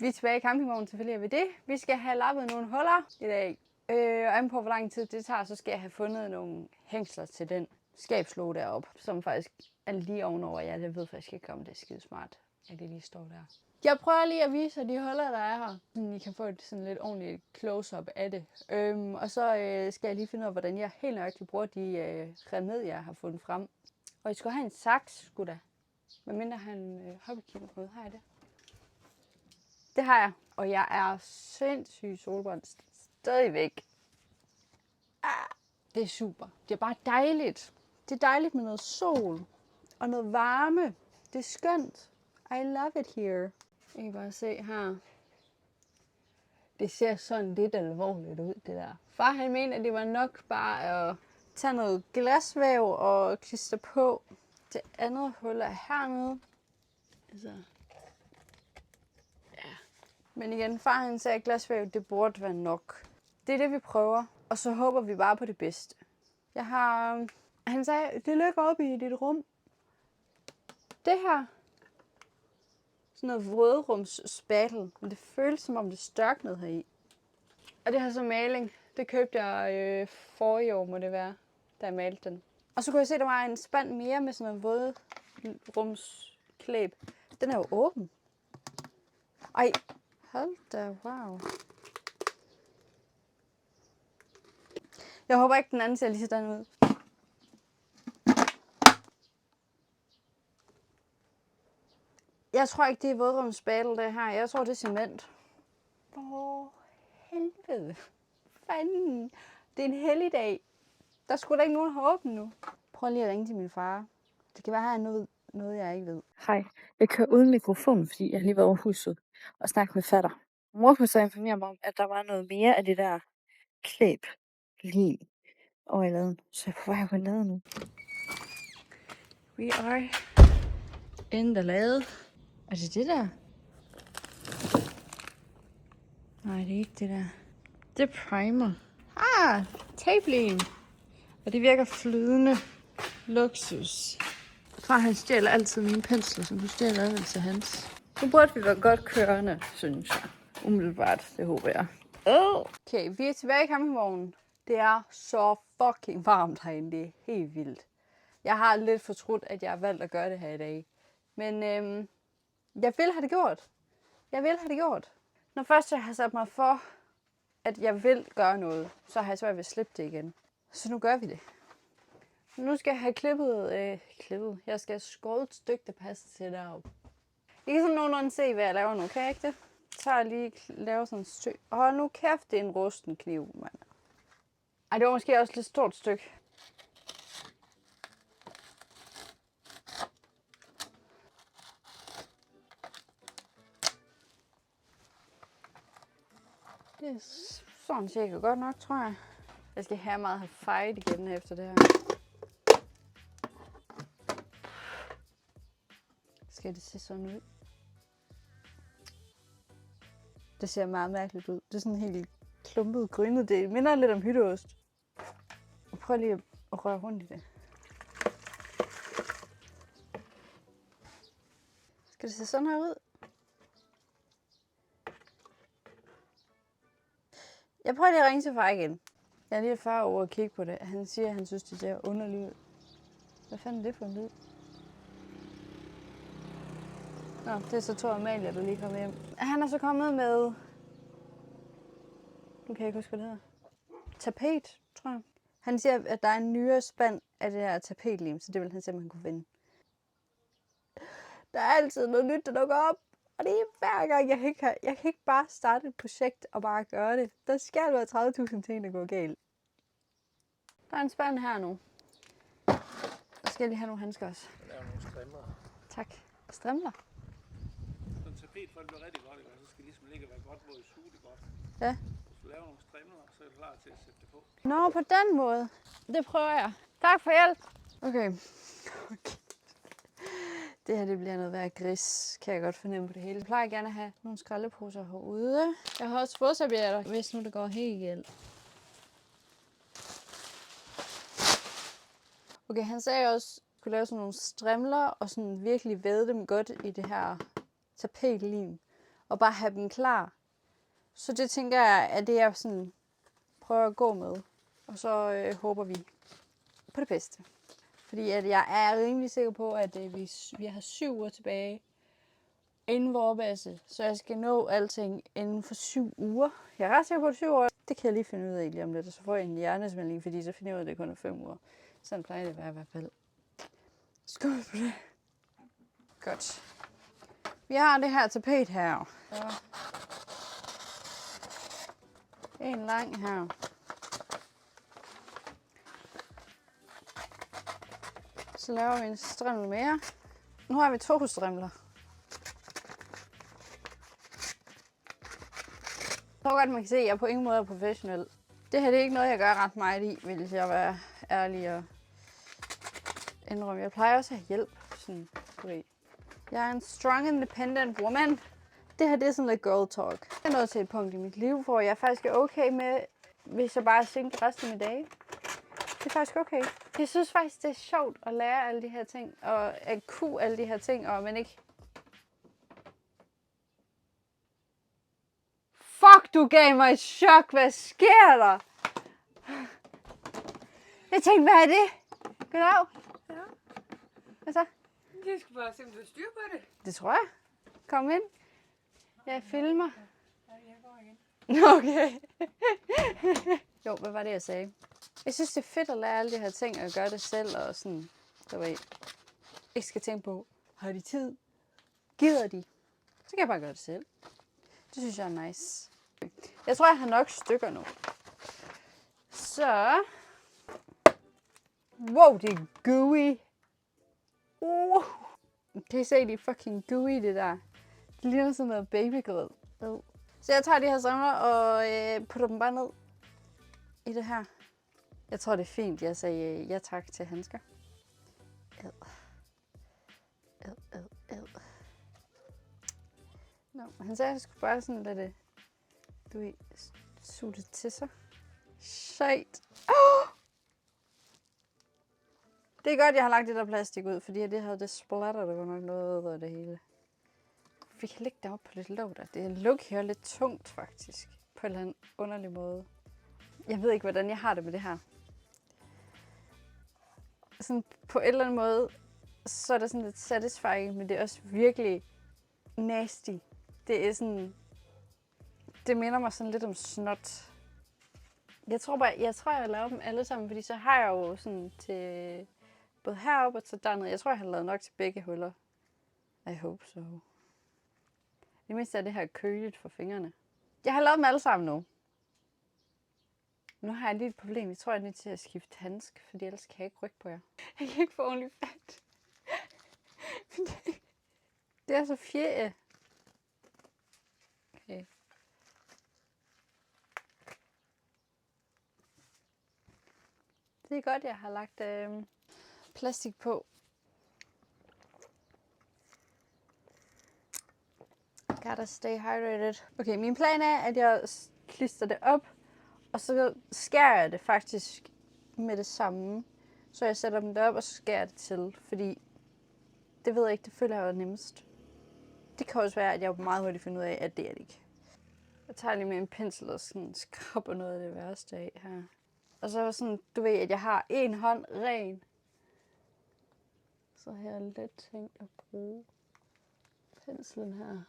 Vi er tilbage i campingvognen, selvfølgelig er vi det. Vi skal have lappet nogle huller i dag. Og an på, hvor lang tid det tager, så skal jeg have fundet nogle hængsler til den skabslåge deroppe, som faktisk er lige ovenover. Jeg ved faktisk ikke, om det er skide smart, at det lige står der. Jeg prøver lige at vise jer de huller, der er her, så I kan få et sådan lidt ordentligt close-up af det. Og så skal jeg lige finde ud af, hvordan jeg helt nøjagtigt bruger de remedier, jeg har fundet frem. Og I skulle have en saks, sgu da. Medmindre han hobbykigger på noget. Har jeg det? Det har jeg. Og jeg er sindssygt solbrændt stadigvæk. Det er super. Det er bare dejligt. Det er dejligt med noget sol og noget varme. Det er skønt. I love it here. I kan bare se her. Det ser sådan lidt alvorligt ud, det der. Far han mente, at det var nok bare at tage noget glasvæv og klistre på. Det andet hul er hernede. Altså. Ja. Men igen, far han sagde, at glasvæv, det burde være nok. Det er det, vi prøver. Og så håber vi bare på det bedste. Han sagde, det ligger oppe i dit rum. Det her. Sådan noget vådrumsspatel. Men det føles som om det størknede heri. Og det her så maling. Det købte jeg forrige år, må det være, da jeg malte den. Og så kunne jeg se, at der var en spand mere med sådan noget vådrumsklæb. Den er jo åben. Ej, hold da, wow. Jeg håber ikke, den anden ser lige sådan ud. Jeg tror ikke, det er vådrumsspætel, det her. Jeg tror, det er cement. Helvede. Fanden. Det er en helligdag. Der skulle da ikke nogen have åbent nu. Prøv lige at ringe til min far. Det kan være, at han noget, jeg ikke ved. Hej, jeg kører uden mikrofon, fordi jeg har lige været over huset og snakket med fatter. Mor kunne så informere mig om, at der var noget mere af det der klæb lige over i laden. Så jeg er på vej på laden nu. We are in the lade. Er det det der? Nej, det er ikke det der. Det er primer. Tapelim. Og det virker flydende. Luksus. Far han stjæler altid mine pensler, så nu stjæler jeg vel til hans. Nu burde vi være godt kørende, synes jeg. Umiddelbart, det håber jeg. Okay, vi er tilbage i campingvognen. Det er så fucking varmt herinde. Det er helt vildt. Jeg har lidt fortrudt, at jeg har valgt at gøre det her i dag. Men jeg vil have det gjort. Jeg vil have det gjort. Når først jeg har sat mig for, at jeg vil gøre noget, så har jeg svært ved at slippe det igen. Så nu gør vi det. Nu skal jeg have klippet. Jeg skal have skåret et stykke, der passer til deroppe. I kan sådan nogenlunde se, hvad jeg laver nu. Kan jeg ikke det? Så tager jeg lige laver sådan et stykke. Hold nu kæft, det er en rusten kniv, mand. Ej, det var måske også et lidt stort stykke. Det er sådan cirka godt nok, tror jeg. Jeg skal have meget fight igen efter det her. Skal det se sådan ud? Det ser meget mærkeligt ud. Det er sådan helt klumpet, grynet. Det minder lidt om hytteost. Prøv lige at røre rundt i det. Skal det se sådan her ud? Jeg prøver lige at ringe til far igen. Jeg er lige far over at kigge på det. Han siger, at han synes, det ser underligt ud. Hvad fanden er det for en lyd? Nå, det er så Thor Amalie, der lige kommer hjem. Han er så kommet med... Nu kan jeg ikke huske, hvad det hedder. Tapet, tror jeg. Han siger, at der er en nyere spand af det her tapetlim, så det vil han simpelthen kunne finde. Der er altid noget nyt, der dukker op. Og det er hver gang, jeg kan ikke bare starte et projekt og bare gøre det. Der skal være 30.000 ting, der går galt. Der er en spand her nu. Så skal jeg lige have nogle handsker også. Jeg laver nogle strimler. Tak. Strimler? Sådan en tapet, for det bliver rigtig godt, så skal det ligesom ligge og være godt, hvor I suger det godt. Ja. Hvis du laver nogle strimler, så er du klar til at sætte det på. Nå, på den måde. Det prøver jeg. Tak for hjælp. Okay. Det her det bliver noget værd gris, kan jeg godt fornemme på det hele. Jeg plejer gerne at have nogle skraldeposer herude. Jeg har også fodservietter, hvis nu det går helt galt. Okay, han sagde også, at skulle lave sådan nogle strimler og sådan virkelig væde dem godt i det her tapetlim. og bare have dem klar. Så det tænker jeg, at det jeg sådan prøver at gå med. Og så håber vi på det bedste. Fordi at jeg er rimelig sikker på, at vi har 7 uger tilbage inden vorbasse. Så jeg skal nå alting inden for 7 uger. Jeg er ret sikker på, at 7 uger. Det kan jeg lige finde ud af lige om lidt. Og så får jeg en hjernesmælding, fordi så finder jeg ud af, at det kun er 5 uger. Sådan plejer det at være i hvert fald. Skål på det. Godt. Vi har det her tapet her. Ja. En lang her. Så laver vi en strimmel mere. Nu har vi 2 strimler. Jeg tror godt, man kan se, at jeg på ingen måde er professionel. Det her det er ikke noget, jeg gør ret meget i, vil jeg være ærlig og indrømme. Jeg plejer også at have hjælp. Sådan, jeg er en strong, independent woman. Det her det er sådan lidt girl talk. Jeg er nået til et punkt i mit liv, hvor jeg faktisk er okay med, hvis jeg bare er single resten af mine dage. Det er faktisk okay. Jeg synes faktisk, det er sjovt at lære alle de her ting, og at kunne alle de her ting, og man ikke... Fuck, du gav mig et chok. Hvad sker der? Jeg tænkte, hvad er det? Goddag. Ja. Hvad så? Jeg skal bare se, om du har styr på det. Det tror jeg. Kom ind. Jeg filmer. Ja, jeg går igen. Okay. Jo, hvad var det, jeg sagde? Jeg synes, det er fedt at lære alle de her ting og gøre det selv og sådan, du ved, ikke skal tænke på, har de tid? Gider de? Så kan jeg bare gøre det selv. Det synes jeg er nice. Jeg tror, jeg har nok stykker nu. Så. Wow, det er gooey. Kan I se, det er fucking gooey, det der. Det ligner sådan noget babygrød. Så jeg tager de her strimler og putter dem bare ned i det her. Jeg tror, det er fint, jeg sagde ja tak til handsker. Nå, han sagde, at jeg skulle bare sådan lade det, du ved, suge det til sig. Shit. Oh! Det er godt, jeg har lagt det der plastik ud, fordi det splatter der godt nok noget ud af det hele. Vi kan lægge det op på lidt låg der. Det lugter lidt tungt faktisk, på en eller anden underlig måde. Jeg ved ikke, hvordan jeg har det med det her. Sådan på en eller anden måde, så er det sådan lidt satisfying, men det er også virkelig nasty. Det er sådan, det minder mig sådan lidt om snot. Jeg tror, jeg laver dem alle sammen, fordi så har jeg jo sådan til både heroppe og til dernede. Jeg tror, jeg har lavet nok til begge huller. I hope so. Det mindste er det her køligt for fingrene. Jeg har lavet dem alle sammen nu. Nu har jeg lige et problem. Jeg tror, jeg er nødt til at skifte handsk, fordi ellers kan jeg ikke rykke på jer. Jeg kan ikke få ordentligt fat. Det er så fjerde. Okay. Det er godt, jeg har lagt plastik på. Gotta stay hydrated. Okay, min plan er, at jeg klister det op, og så skærer jeg det faktisk med det samme. Så jeg sætter dem derop, og så skærer jeg det til, fordi det ved jeg ikke, det føler jeg er nemmest. Det kan også være, at jeg meget hurtigt finder ud af, at det er det ikke. Jeg tager lige med en pensel og sådan skraber noget af det værste af her. Og så er sådan, du ved, at jeg har en hånd ren. Så har jeg let tænkt at bruge penslen her.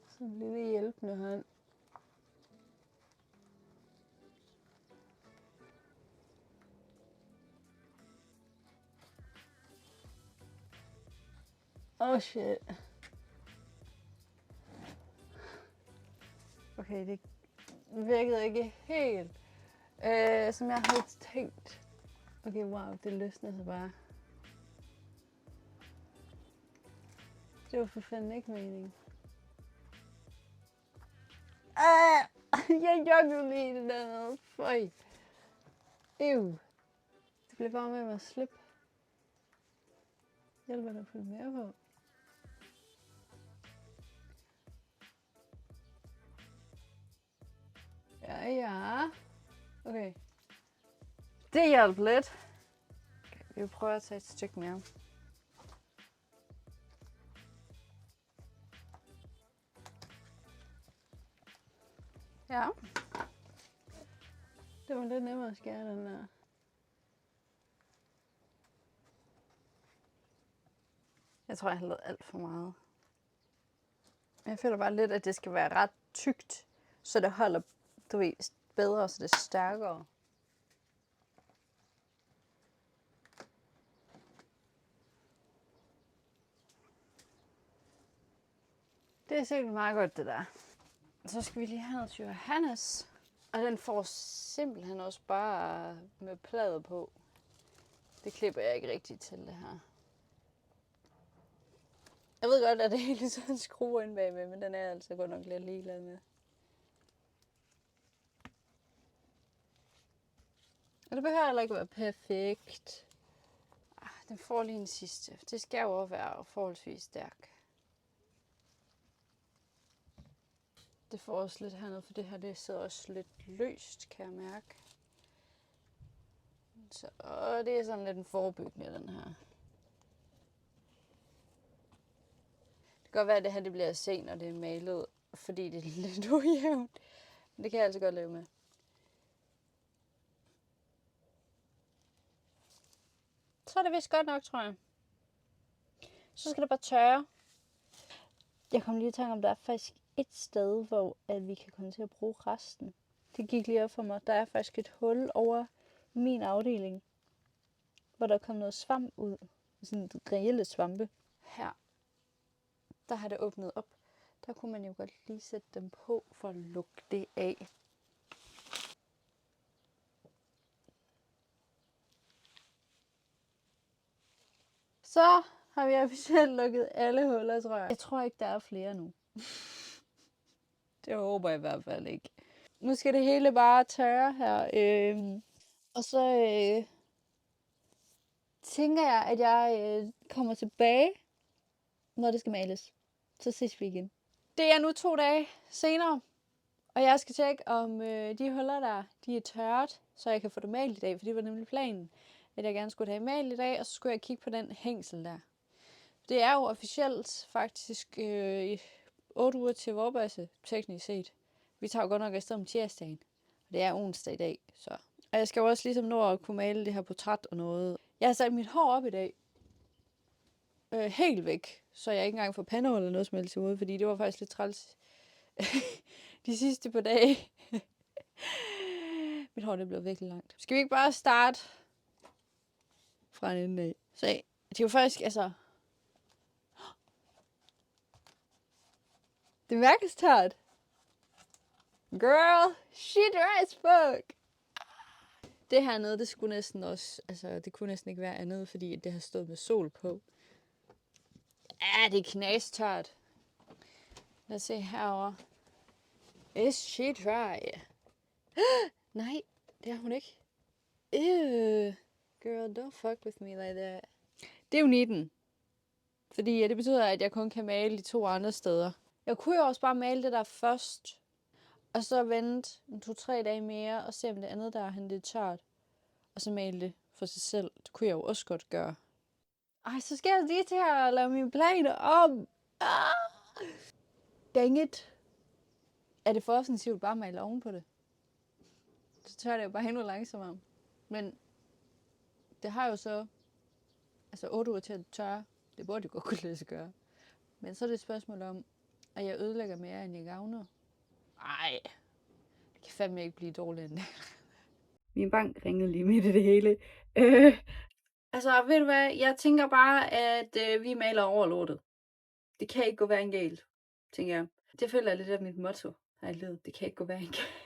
Sådan en lille hjælpende hånd. Oh shit. Okay, det virkede ikke helt, som jeg havde tænkt. Okay, wow, det løsnede sig bare. Det var for fanden ikke meningen. Jeg joggede lige det der. Føj. Det blev bare med at slippe. Hjælper der at følge mere på? Ja. Okay. Det hjalp lidt. Okay, vi vil prøve at tage et stykke mere. Ja. Det var lidt nemmere at skære den der. Jeg tror, jeg har lavet alt for meget. Jeg føler bare lidt, at det skal være ret tykt, så det holder, du ved, bedre, så det er stærkere. Det er sikkert meget godt, det der. Så skal vi lige have noget til Johannes. Og den får simpelthen også bare med plade på. Det klipper jeg ikke rigtigt til, det her. Jeg ved godt, at det hele sådan en skrue inde bagved, men den er jeg altså godt nok lidt ligeglad med. Og det behøver heller ikke være perfekt. Den får lige en sidste. Det skal jo også være forholdsvis stærk. Det får også lidt hernede, for det her det sidder også lidt løst, kan jeg mærke. Så det er sådan lidt en forebyggende, den her. Det kan godt være, at det her det bliver sent, når det er malet, fordi det er lidt ujævnt. Men det kan jeg altså godt leve med. Så er det vist godt nok, tror jeg. Så skal det bare tørre. Jeg kom lige i tanke om, der er faktisk et sted, hvor at vi kan komme til at bruge resten. Det gik lige op for mig. Der er faktisk et hul over min afdeling, hvor der kom noget svamp ud. Sådan reelle svampe. Her, der har det åbnet op. Der kunne man jo godt lige sætte dem på for at lukke det af. Så har vi officielt lukket alle huller, tror jeg. Jeg tror ikke, der er flere nu. Det håber jeg i hvert fald ikke. Nu skal det hele bare tørre her. Og så tænker jeg, at jeg kommer tilbage, når det skal males. Så ses vi igen. Det er nu 2 dage senere, og jeg skal tjekke, om de huller der, de er tørret, så jeg kan få det malet i dag, for det var nemlig planen, at jeg gerne skulle have malet i dag, og så skulle jeg kigge på den hængsel der. Det er jo officielt faktisk 8 uger til Vorbasse, teknisk set. Vi tager jo godt nok afsted om tirsdagen, og det er onsdag i dag, så. Og jeg skal jo også ligesom nå at kunne male det her portræt og noget. Jeg har sat mit hår op i dag. Helt væk, så jeg ikke engang får pandehul eller noget som helst i hovedet, fordi det var faktisk lidt træls de sidste par dage. Mit hår det blev virkelig langt. Skal vi ikke bare starte fra en ende af? Så det er jo faktisk, altså. Det mærkes tørt. Girl, she dry as fuck. Det her nede, det skulle næsten også, altså det kunne næsten ikke være andet, fordi det har stået med sol på. Ja, det er knastørt. Lad os se herover. Is she dry? Nej, det er hun ikke. Ew. Girl, don't fuck with me like that. Det er jo 19. Fordi det betyder, at jeg kun kan male de 2 andre steder. Jeg kunne jo også bare male det der først. Og så vente 2-3 dage mere, og se om det andet der er det tørt. Og så male det for sig selv. Det kunne jeg jo også godt gøre. Ej, så skal jeg lige til at lave mine planer om. Dang it. Er det for offensivt bare at male oven på det? Så tør det jo bare endnu langsommere. Men det har jo så 8 uger til at tørre. Det burde jo godt kunne lade sig gøre. Men så er det et spørgsmål om, at jeg ødelægger mere, end jeg gavner. Ej, det kan fandme ikke blive dårligt end det. Min bank ringede lige midt i det hele. Altså, ved du hvad? Jeg tænker bare, at vi maler over lortet. Det kan ikke gå værre end galt, tænker jeg. Det føler jeg lidt af mit motto her i livet. Det kan ikke gå værre end galt.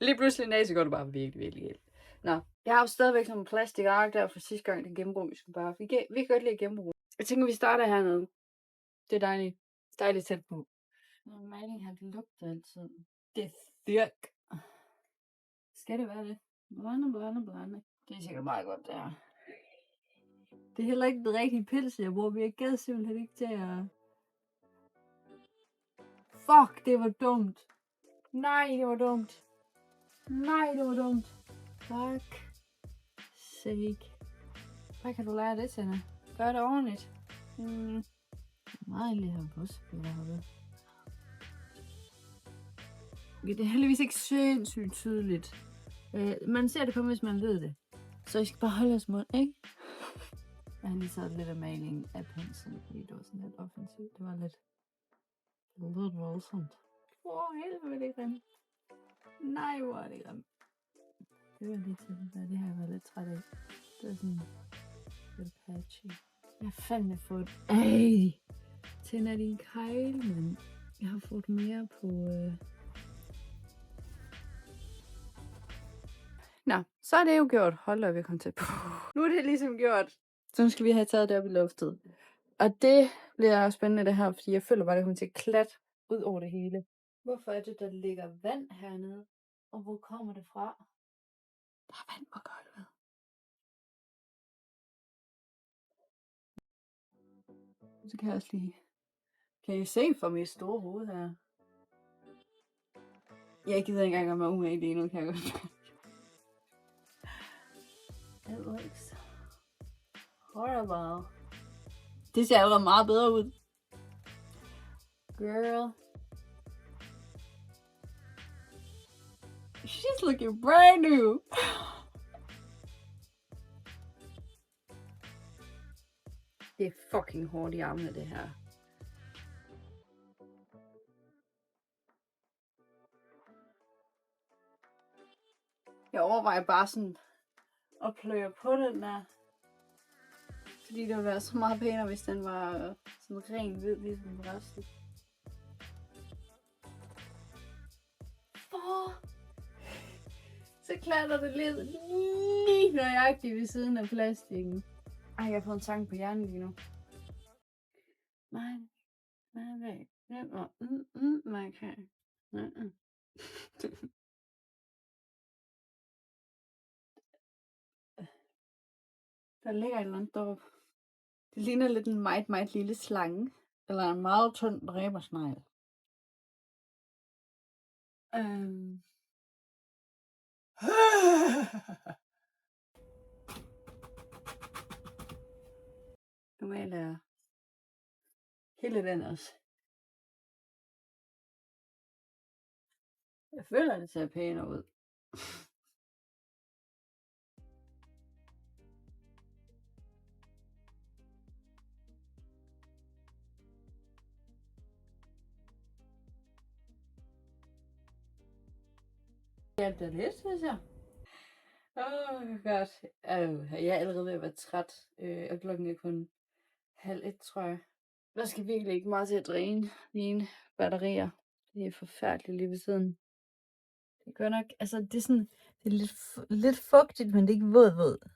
Lige pludselig så går det bare virkelig, virkelig galt. Nå, jeg har jo stadigvæk sådan en plastikark der fra sidste gang, den gennembrug. Vi kan godt lide gennembrug. Jeg tænker, vi starter hernede. Det er dejligt. Dejligt tæt på. Maling har det lugter altid. Det er styrk. Skal det være det? Blande. Det er sikkert meget godt, det her. Det er heller ikke den rigtige pils, jeg bruger. Jeg gad simpelthen ikke til at. Fuck, det var dumt. Nej, det var dumt. Fuck sake. Hvad kan du lære det til? Gør det ordentligt. Meget lige her busk. Det er heldigvis ikke sindssygt tydeligt. Man ser det kun, hvis man ved det. Så I skal bare holde jeres mund, ikke? Jeg har lige taget lidt af maling af penslen, fordi det var sådan lidt offensivt. Det var lidt voldsomt. Helvede, det er grimt. Nej, hvor er det grimt. Det var lige til det der. Det har jeg været lidt træt af. Det er sådan lidt patchy. Jeg har fandme fået... Tænder din kejl, men jeg har fået mere på... Nå, så er det jo gjort. Hold op, jeg kom til på. Nu er det ligesom gjort. Så nu skal vi have taget det op i luftet. Og det bliver spændende det her, fordi jeg føler bare, det kommer til at klat ud over det hele. Hvorfor er det, der ligger vand hernede? Og hvor kommer det fra? Der er vand på gulvet. Så kan jeg også lige... Kan I se for mit store hoved her? Jeg gider ikke engang at være umage lige nu, kan jeg godt. It looks horrible. Det ser allerede meget bedre ud. Girl. She's looking brand new. Det er fucking hårdt i armene, det her. Jeg overvejer bare sådan at pløje på den der. Fordi det ville være så meget pænere, hvis den var sådan ren hvid, ligesom resten. Så klatter det lidt lige nøjagtigt ved siden af plastikken. Ej, jeg har fået en sang på hjernen lige nu. Der ligger et eller andet deroppe. Det ligner lidt en meget, meget lille slange. Eller en meget tynd dræbersnegl. Nu maler jeg hele den også. Jeg føler, det ser pænere ud. Hjalp det lidt, synes jeg. Godt. Jeg er allerede ved at være træt, og klokken er kun 12:30, tror jeg. Der skal virkelig ikke meget til at dræne mine batterier. Det er forfærdeligt lige ved siden. Det er godt nok, altså det er sådan, det er lidt fugtigt, men det er ikke våd.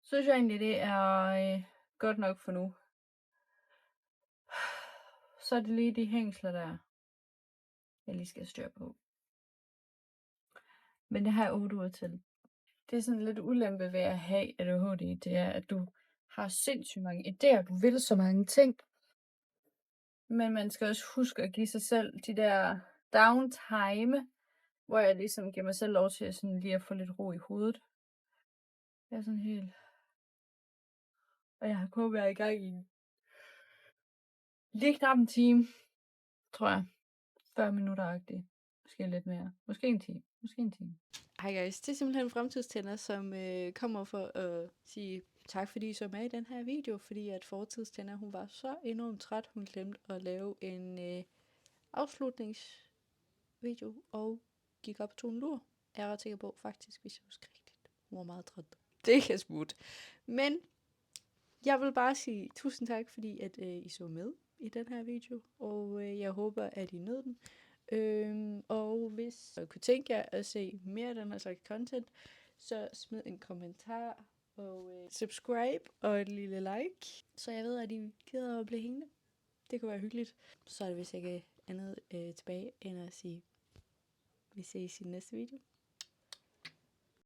Synes jeg egentlig, det er godt nok for nu. Så er det lige de hængsler der, jeg lige skal styre på. Men det har jeg 8 uger til. Det er sådan lidt ulempe ved at have ADHD, det er, at du har sindssygt mange idéer, du vil så mange ting. Men man skal også huske at give sig selv de der downtime, hvor jeg ligesom giver mig selv lov til sådan lige at få lidt ro i hovedet. Jeg er sådan helt... Og jeg har kun været i gang i lige knap en time, tror jeg. 40 minutter-agtigt. Måske lidt mere. Måske en time. Hej guys, det er simpelthen Fremtidstænder, som kommer for at sige tak, fordi I så med i den her video, fordi at Fortidstænder, hun var så enormt træt, hun glemte at lave en afslutningsvideo, og gik op og tog en lur. Jeg er ret sikker på, faktisk, hvis jeg husker rigtigt. Hun var meget træt. Det kan smutte. Men jeg vil bare sige tusind tak, fordi at I så med i den her video, og jeg håber, at I nød den. Og hvis I kunne tænke jer at se mere af den her slags content, så smid en kommentar og subscribe og et lille like, så jeg ved, at I gider at blive hængende. Det kunne være hyggeligt. Så er det vist ikke andet tilbage end at sige, vi ses i næste video.